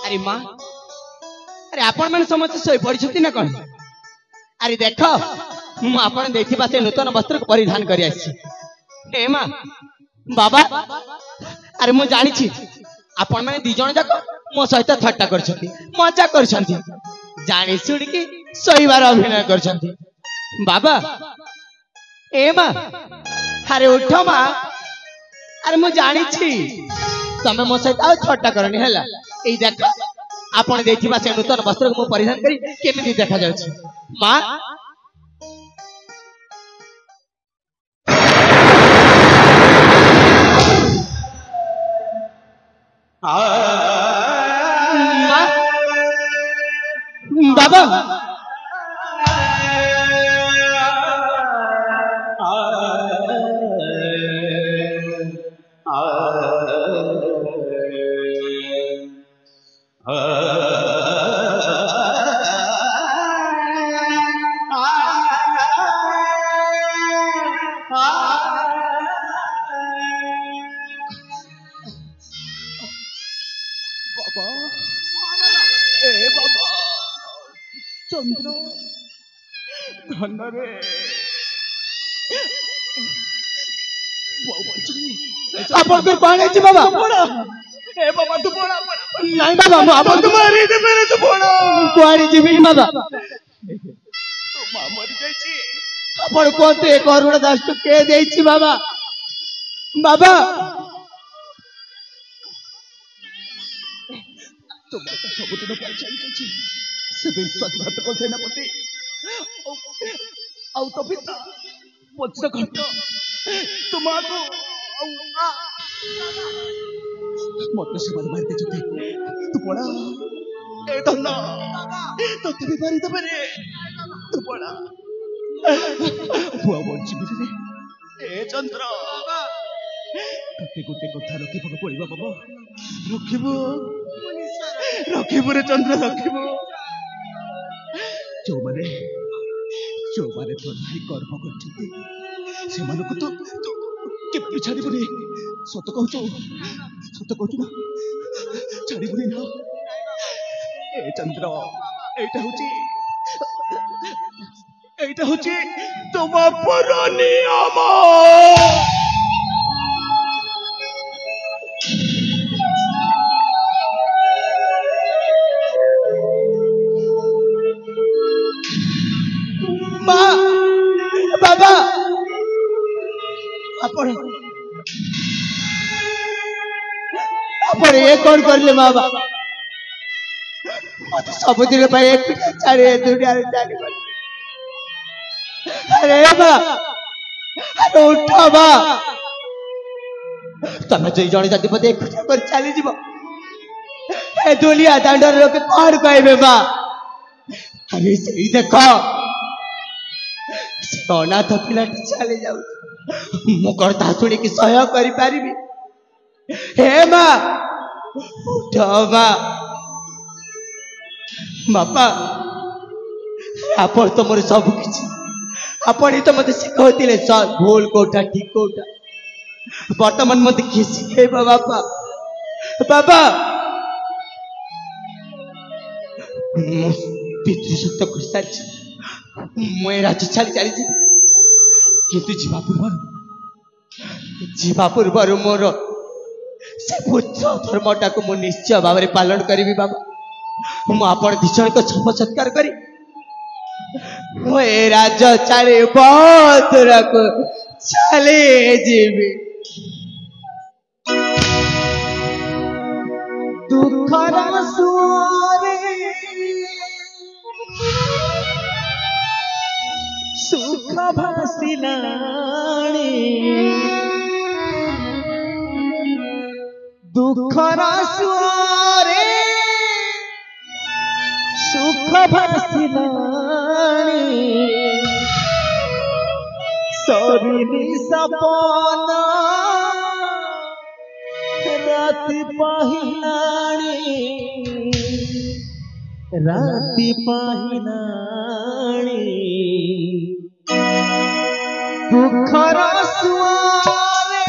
अरे माँ अरे आपण मैंने समस्त सोई पड़ी ना कौन अरे देख मुझे देखा से नूतन वस्त्र को परिधान कर माँ बाबा अरे मुझे जानी आपण मैंने दिज जाक मो सहित थट्टा कर मजा कर जानी शुणिकी सहीबार अभिनय कर बाबा ए माँ अरे उठ माँ अरे मुझे जानी तमें मो सहित आ थट्टा करनी है यही देख आपण देखा से नूतन वस्त्र को परिधान करी केमिति देखा जाउछि माँ बाबा चंद्र धन रे अपन फिर कौन है जी बाबा ए बाबा तू बोला नहीं बाबा अपन तुम्हारी दे मेरे तो बोला कुआरी जी भी बाबा तो मां मर गई छी अपन कोन तो एक करोड़ दास तो के देई छी बाबा बाबा तो बात सब दिन पर चल छी से विश्वासघात को सेनापति आउ तो पिता वज्र घंट तुम्हाको मत से मार दे जते तू पड़ा ए धन तो भी मारी दे रे तू पड़ा बुआ बोल छी ए चंद्र तते गोटे कथा रखिबो पड़िबो बाबा रखिबो रे चंद्र रखिबो जो माने तो नहीं कर्म करछती से मानको तो के छाड़ी बने सत कहू ना छाड़ी बने ना ए चंद्र एटा होची तुम पर नियम बाबा अपन ये कौन कर ले बाबा मत सब दिन पे एक चारे दुनिया रे जानी अरे बा अरे उठा बा तमे जई जणी जति पते एक कर चली जीवो ए दुनिया दांडर लोक कौन कहबे बा अरे सही देखो अनाथ पिला चली जाऊ मु कर्ता शुणी की सहयोग करि पारिबी हे माँ उठ माँ बापा आपण तो मोर सब किछि आपण ही तो मते सिखौतिले सब भूल कोठा ठीक कोठा वर्तमान मते कि सिखेबा बापा बाबा पितृ सत्य कर सारी मैं राज्य छाड़ी चली किंतु जीवा पूर्वर मोर से पुत्र धर्मटा को मु निश्चय भाव में पालन करी बाबा मु आपण दिजन को छम सत्कार करी मु ए राज्य छाड़ी बहुत दूर चले जीवी दुखर सुरे सुख भासिलाणी दुखर सुरे सुख भासिलाणी सरिनी सपन राति पाहिलाणी दुखर सुरे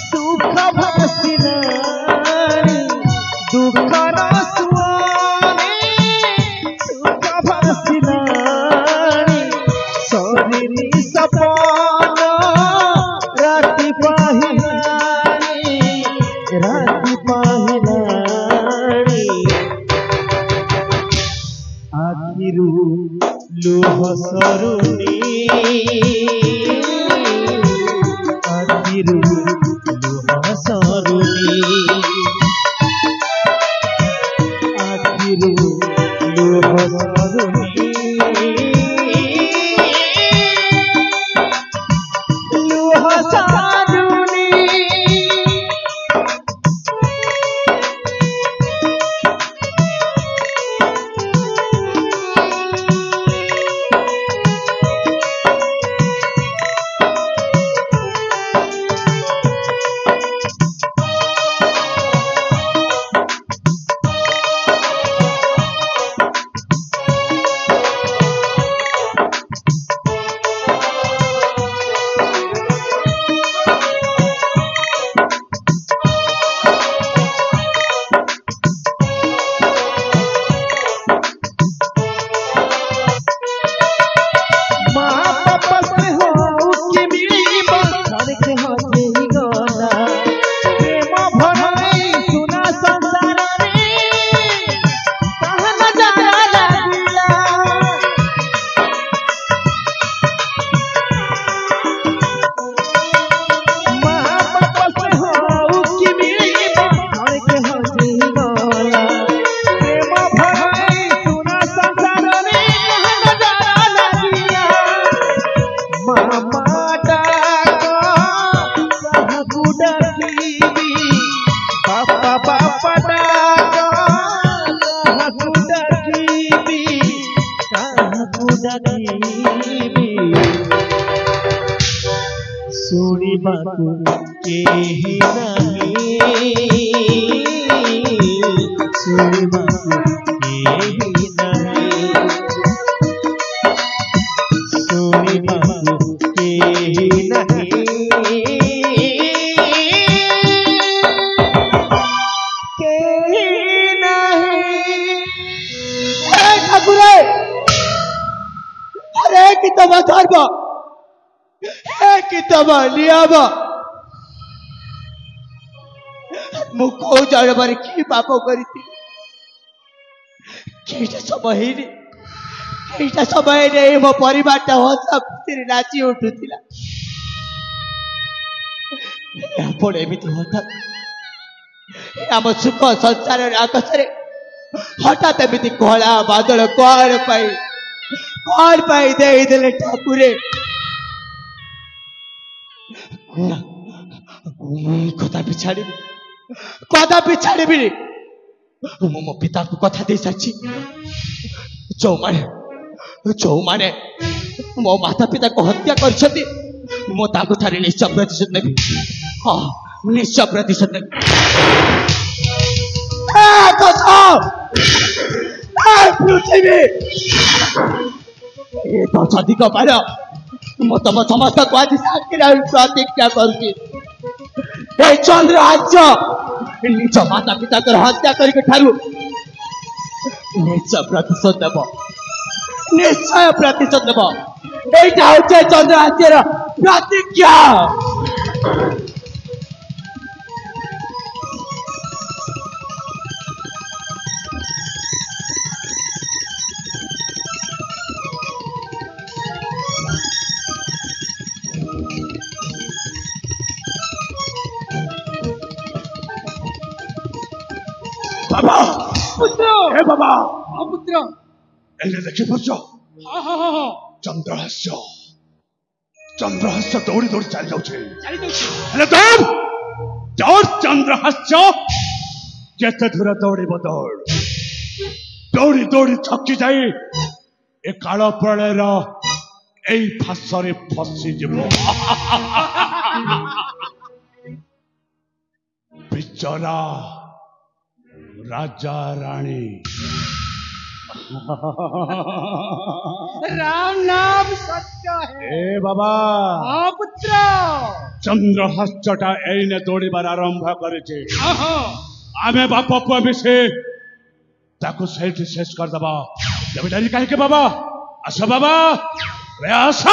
सुख भासिलाणी दुखर पाहिलाणी राती पाहिलाणी आखिरू लुह सरुणी आखिरू लुह सरुणी आखिरू लुह सरुणी लुह सरुणी सुनिबाकु केही नहीं सुनिबाकु केही नहीं सुनिबाकु केही नहीं केही नहीं ठाकुरे अरे कितना धर्म कितना लियाबा मु को जानवर की पाप करती केटा समय रे मो परिवार ता हसा खुशी नाची उठुतिला आपण एमिति हठात आम सुख संसार आकाश रे हठात एमिति कला बादल कौन पाई दे देले ठाकुरे कदापि छाड़बी मो पिता को कथा दे सारी जो माने मो माता पिता को हत्या कर निश्चय प्रतिशोध नेबी हाँ निश्चय प्रतिशोध नेबी पृथ्वी अधिक पार मो तुम समस्त को आज साक्षी प्रतिज्ञा करुच्ची चंद्रहास्य निज माता पिता हत्या करके ठारू निश्चय प्रतिशोध देव निश्चय प्रतिशोध देव यहाँ हूँ चंद्रहास्य प्रतिज्ञा बाबा पुत्र हे बाबा हाँ पुत्र एले देखि पुत्र हाँ हाँ हाँ हाँ चंद्रहास्य दौड़ी दौड़ी चली जाउछे हेले दौड़ चंद्रहास्य जेते दूर दौड़ी दौड़ी दौड़ी थकी जाई ए काल प्रलयर ए फासरे फसी जीवो बिचारा राजा रानी राम नाम सत्य है ए बाबा हाँ पुत्र चंद्रहास्यटा एने दौड़बार आरंभ करे आमे बाप पुआ मिसे ताको सेठी शेष कर दबा जब डरी काहे के बाबा आस बाबा रे आस